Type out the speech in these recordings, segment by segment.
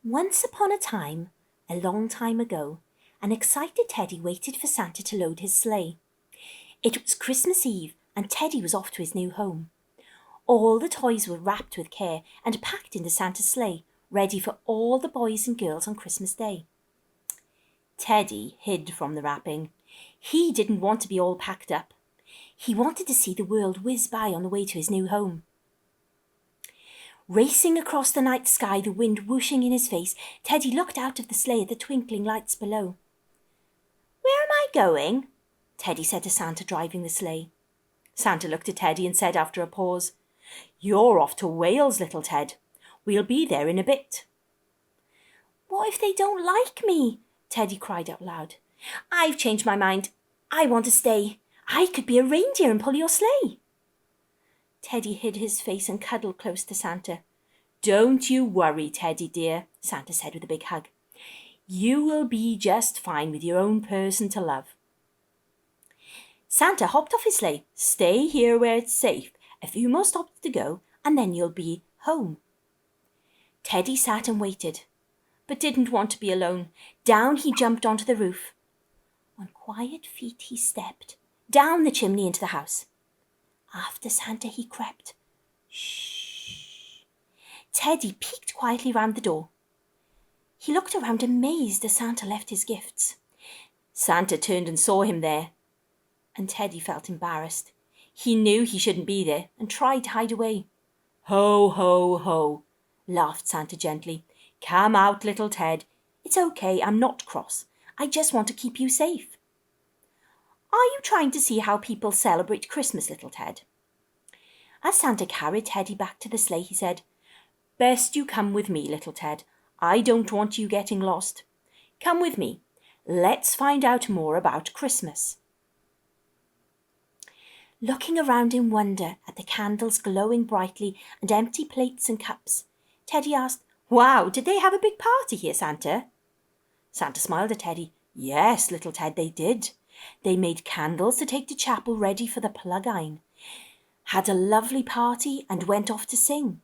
Once upon a time, a long time ago, an excited Teddy waited for Santa to load his sleigh. It was Christmas Eve, and Teddy was off to his new home. All the toys were wrapped with care and packed into Santa's sleigh, ready for all the boys and girls on Christmas Day. Teddy hid from the wrapping. He didn't want to be all packed up. He wanted to see the world whiz by on the way to his new home. Racing across the night sky, the wind whooshing in his face, Teddy looked out of the sleigh at the twinkling lights below. "Where am I going?" Teddy said to Santa driving the sleigh. Santa looked at Teddy and said after a pause, "You're off to Wales, little Ted. We'll be there in a bit." "What if they don't like me?" Teddy cried out loud. "I've changed my mind. I want to stay. I could be a reindeer and pull your sleigh." Teddy hid his face and cuddled close to Santa. "Don't you worry, Teddy dear," Santa said with a big hug. "You will be just fine with your own person to love." Santa hopped off his sleigh. "Stay here where it's safe. A few more stops to go, and then you'll be home." Teddy sat and waited, but didn't want to be alone. Down he jumped onto the roof. On quiet feet he stepped, down the chimney into the house. After Santa he crept. Shh. Teddy peeked quietly round the door. He looked around amazed as Santa left his gifts. Santa turned and saw him there, and Teddy felt embarrassed. He knew he shouldn't be there and tried to hide away. "Ho, ho, ho," laughed Santa gently. "Come out, little Ted. It's okay, I'm not cross. I just want to keep you safe." "Are you trying to see how people celebrate Christmas, little Ted?" As Santa carried Teddy back to the sleigh, he said, "Best you come with me, little Ted. I don't want you getting lost. Come with me. Let's find out more about Christmas." Looking around in wonder at the candles glowing brightly and empty plates and cups, Teddy asked, "Wow, did they have a big party here, Santa?" Santa smiled at Teddy. "Yes, little Ted, they did. They made candles to take to chapel ready for the plug-in, had a lovely party and went off to sing.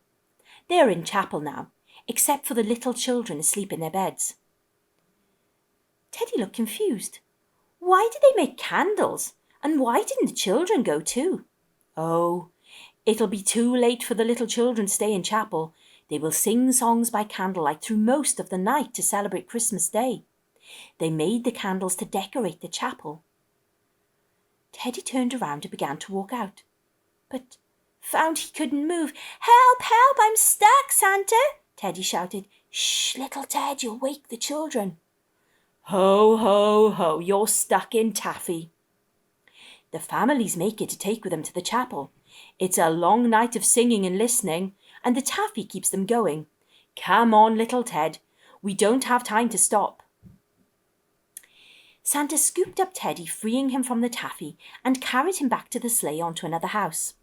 They're in chapel now, except for the little children asleep in their beds." Teddy looked confused. Why did they make candles? And why didn't the children go too? "Oh, it'll be too late for the little children to stay in chapel. They will sing songs by candlelight through most of the night to celebrate Christmas Day. They made the candles to decorate the chapel." Teddy turned around and began to walk out, but found he couldn't move. "Help, help, I'm stuck, Santa!" Teddy shouted. "Shh, little Ted, you'll wake the children." "Ho, ho, ho, you're stuck in taffy. The families make it to take with them to the chapel. It's a long night of singing and listening, and the taffy keeps them going. Come on, little Ted. We don't have time to stop." Santa scooped up Teddy, freeing him from the taffy, and carried him back to the sleigh onto another house.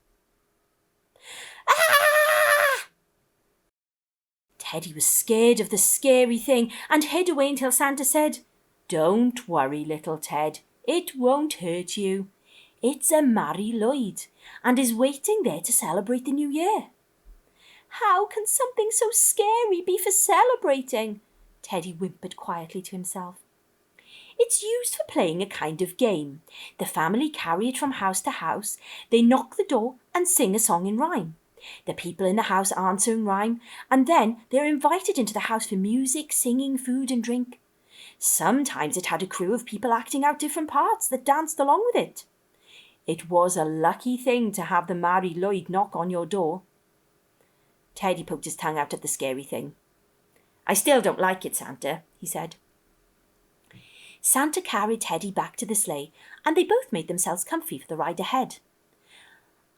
"Ah!" Teddy was scared of the scary thing and hid away until Santa said, "Don't worry, little Ted. It won't hurt you. It's a Mari Lwyd and is waiting there to celebrate the new year." "How can something so scary be for celebrating?" Teddy whimpered quietly to himself. "It's used for playing a kind of game. The family carry it from house to house. They knock the door and sing a song in rhyme. The people in the house answer in rhyme, and then they're invited into the house for music, singing, food and drink. Sometimes it had a crew of people acting out different parts that danced along with it. It was a lucky thing to have the Mari Lwyd knock on your door." Teddy poked his tongue out at the scary thing. "I still don't like it, Santa," he said. Santa carried Teddy back to the sleigh, and they both made themselves comfy for the ride ahead.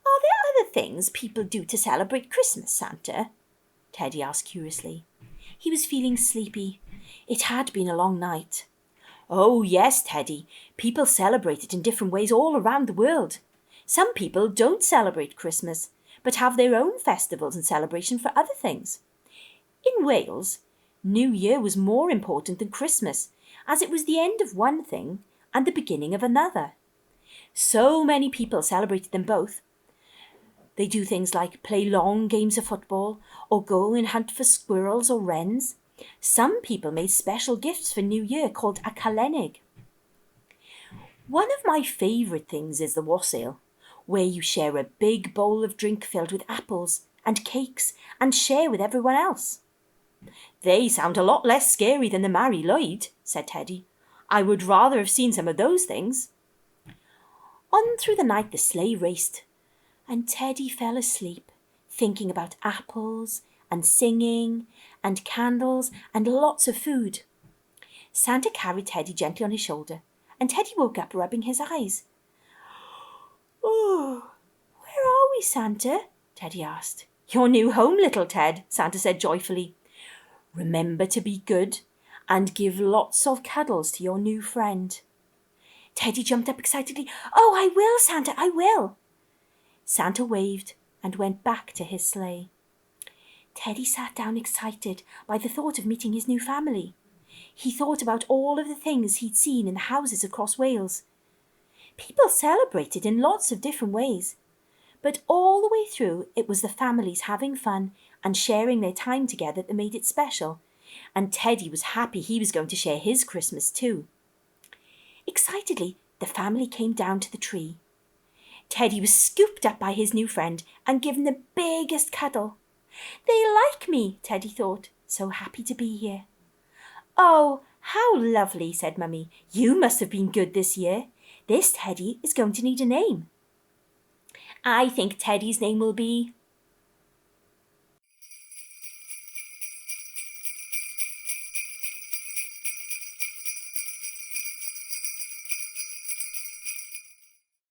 "Are there other things people do to celebrate Christmas, Santa?" Teddy asked curiously. He was feeling sleepy. It had been a long night. "Oh, yes, Teddy. People celebrate it in different ways all around the world. Some people don't celebrate Christmas, but have their own festivals and celebration for other things. In Wales, New Year was more important than Christmas, as it was the end of one thing and the beginning of another. So many people celebrated them both. They do things like play long games of football or go and hunt for squirrels or wrens. Some people made special gifts for New Year called a Calennig. One of my favourite things is the wassail, where you share a big bowl of drink filled with apples and cakes and share with everyone else. They sound a lot less scary than the Mari Lwyd, said Teddy. I would rather have seen some of those things. On through the night the sleigh raced, and Teddy fell asleep, thinking about apples and singing and candles and lots of food. Santa carried Teddy gently on his shoulder, and Teddy woke up rubbing his eyes. Oh, where are we, Santa? Teddy asked. Your new home, little Ted, Santa said joyfully. Remember to be good and give lots of cuddles to your new friend. Teddy jumped up excitedly. Oh, I will, Santa, I will. Santa waved and went back to his sleigh. Teddy sat down excited by the thought of meeting his new family. He thought about all of the things he'd seen in the houses across Wales. People celebrated in lots of different ways, but all the way through it was the families having fun and sharing their time together that made it special, and Teddy was happy he was going to share his Christmas too. Excitedly, the family came down to the tree. Teddy was scooped up by his new friend and given the biggest cuddle. They like me, Teddy thought, so happy to be here. Oh, how lovely, said Mummy. You must have been good this year. This Teddy is going to need a name. I think Teddy's name will be